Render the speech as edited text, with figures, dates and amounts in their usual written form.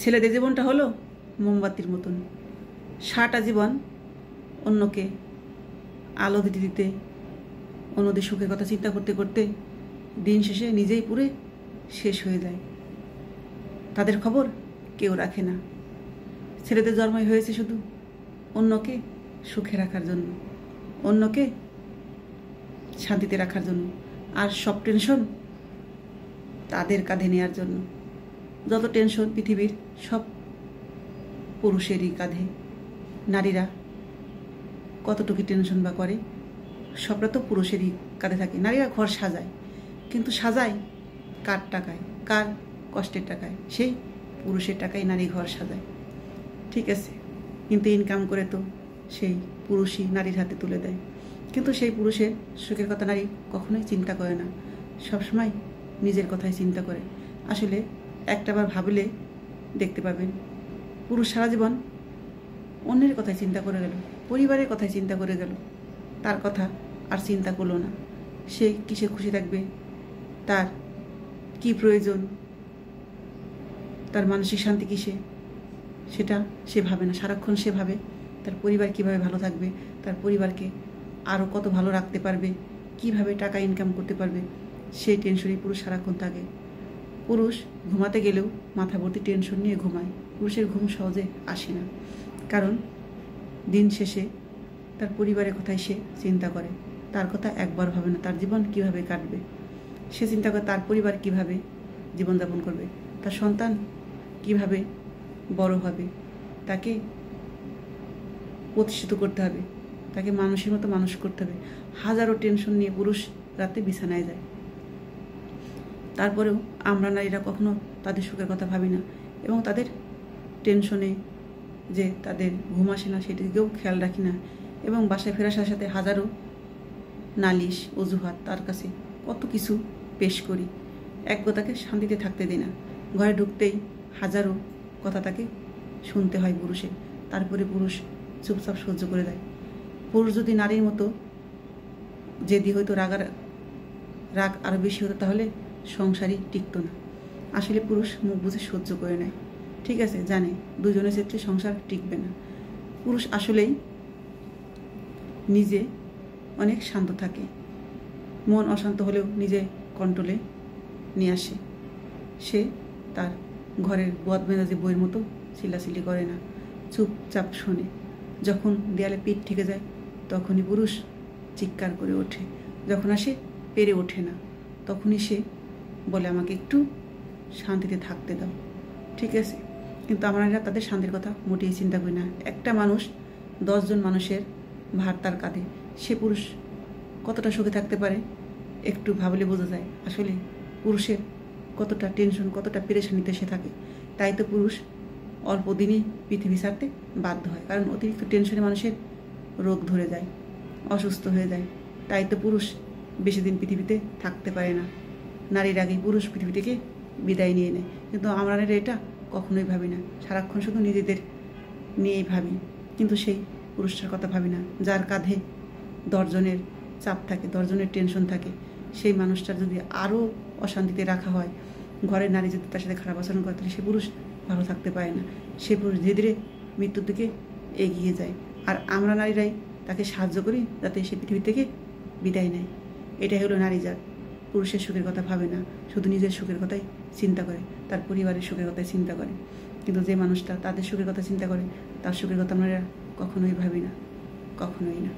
ছেলেদের জীবনটা হলো মোমবাতির মতন, সারাটা জীবন অন্যকে আলো দিতে দিতে, অন্যদের সুখের কথা চিন্তা করতে করতে দিন শেষে নিজেই পুরে শেষ হয়ে যায়। তাদের খবর কেউ রাখে না। ছেলেদের জন্মই হয়েছে শুধু অন্যকে সুখে রাখার জন্য, অন্যকে শান্তিতে রাখার জন্য, আর সব টেনশন তাদের কাঁধে নেওয়ার জন্য। যত টেনশন পৃথিবীর সব পুরুষেরই কাঁধে। নারীরা কতটুকু টেনশন বা করে, সবটা তো পুরুষেরই কাঁধে থাকে। নারীরা ঘর সাজায়, কিন্তু সাজায় কার টাকায়, কার কষ্টের টাকায়? সেই পুরুষের টাকায় নারী ঘর সাজায়, ঠিক আছে। কিন্তু ইনকাম করে তো সেই পুরুষই নারীর হাতে তুলে দেয়। কিন্তু সেই পুরুষের সুখের কথা নারী কখনোই চিন্তা করে না, সবসময় নিজের কথাই চিন্তা করে। আসলে একটাবার ভাবলে দেখতে পাবেন, পুরুষ সারা জীবন অন্যের কথাই চিন্তা করে গেল, পরিবারের কথাই চিন্তা করে গেল, তার কথা আর চিন্তা করলো না। সে কিসে খুশি থাকবে, তার কি প্রয়োজন, তার মানসিক শান্তি কিসে, সেটা সে ভাবে না। সারাক্ষণ সে ভাবে তার পরিবার কিভাবে ভালো থাকবে, তার পরিবারকে আরও কত ভালো রাখতে পারবে, কিভাবে টাকা ইনকাম করতে পারবে, সেই টেনশনেই পুরুষ সারাক্ষণ থাকে। পুরুষ ঘুমাতে গেলেও মাথা ভর্তি টেনশন নিয়ে ঘুমায়। পুরুষের ঘুম সহজে আসে না, কারণ দিন শেষে তার পরিবারের কথাই সে চিন্তা করে। তার কথা একবার ভাবে না, তার জীবন কিভাবে কাটবে। সে চিন্তা করে তার পরিবার কিভাবে জীবনযাপন করবে, তার সন্তান কিভাবে বড় হবে, তাকে প্রতিষ্ঠিত করতে হবে, তাকে মানুষের মতো মানুষ করতে হবে। হাজারো টেনশন নিয়ে পুরুষ রাতে বিছানায় যায়। তারপরেও আমরা নারীরা কখনো তাদের সুখের কথা ভাবি না, এবং তাদের টেনশনে যে তাদের ঘুম আসে না সেটিকেও খেয়াল রাখি না। এবং বাসায় ফেরার সাথে সাথে হাজারো নালিশ, অজুহাত তার কাছে কত কিছু পেশ করি। এক কথাকে শান্তিতে থাকতে দিই না। ঘরে ঢুকতেই হাজারো কথা তাকে শুনতে হয় পুরুষের। তারপরে পুরুষ চুপচাপ সহ্য করে দেয়। পুরুষ যদি নারীর মতো যেদি হয়তো রাগ আরও বেশি হতো, তাহলে সংসারই টিকত না। আসলে পুরুষ মুখ বুঝে সহ্য করে নেয়, ঠিক আছে, জানে দুজনের ক্ষেত্রে সংসার টিকবে না। পুরুষ আসলেই নিজে অনেক শান্ত থাকে, মন অশান্ত হলেও নিজে কন্ট্রোলে নিয়ে আসে। সে তার ঘরের বদমেজাজি বইয়ের মতো চিল্লাচিল্লি করে না, চুপচাপ শোনে। যখন দেয়ালে পিঠ ঠেকে যায় তখনই পুরুষ চিৎকার করে ওঠে। যখন আসে পেরে ওঠে না, তখনই সে বলে আমাকে একটু শান্তিতে থাকতে দাও, ঠিক আছে। কিন্তু আমরা তাদের শান্তির কথা মোটেই চিন্তা করি না। একটা মানুষ 10 জন মানুষের ভার তার কাঁধে, সে পুরুষ কতটা সুখে থাকতে পারে একটু ভাবলে বোঝা যায় আসলে পুরুষের কতটা টেনশন, কতটা পেরেশানিতে সে থাকে। তাই তো পুরুষ অল্প দিনই পৃথিবী ছাড়তে বাধ্য হয়, কারণ অতিরিক্ত টেনশনে মানুষের রোগ ধরে যায়, অসুস্থ হয়ে যায়। তাই তো পুরুষ বেশি দিন পৃথিবীতে থাকতে পারে না। নারীর আগেই পুরুষ পৃথিবী থেকে বিদায় নিয়ে নেয়। কিন্তু আমরা নারীরা এটা কখনোই ভাবি না, সারাক্ষণ শুধু নিজেদের নিয়েই ভাবি। কিন্তু সেই পুরুষটার কথা ভাবি না, যার কাঁধে 10 জনের চাপ থাকে, 10 জনের টেনশন থাকে। সেই মানুষটার যদি আরও অশান্তিতে রাখা হয়, ঘরের নারী যদি তার সাথে খারাপ আচরণ করে, তাহলে সে পুরুষ ভালো থাকতে পারে না। সে পুরুষ ধীরে ধীরে মৃত্যুর দিকে এগিয়ে যায়। আর আমরা নারীরাই তাকে সাহায্য করি যাতে সে পৃথিবী থেকে বিদায় নেয়। এটাই হলো নারী জাত। পুরুষের সুখের কথা ভাবে না, শুধু নিজের সুখের কথাই চিন্তা করে, তার পরিবারের সুখের কথাই চিন্তা করে। কিন্তু যে মানুষটা তাদের সুখের কথা চিন্তা করে, তার সুখের কথা আমরা কখনোই ভাবি না, কখনোই না।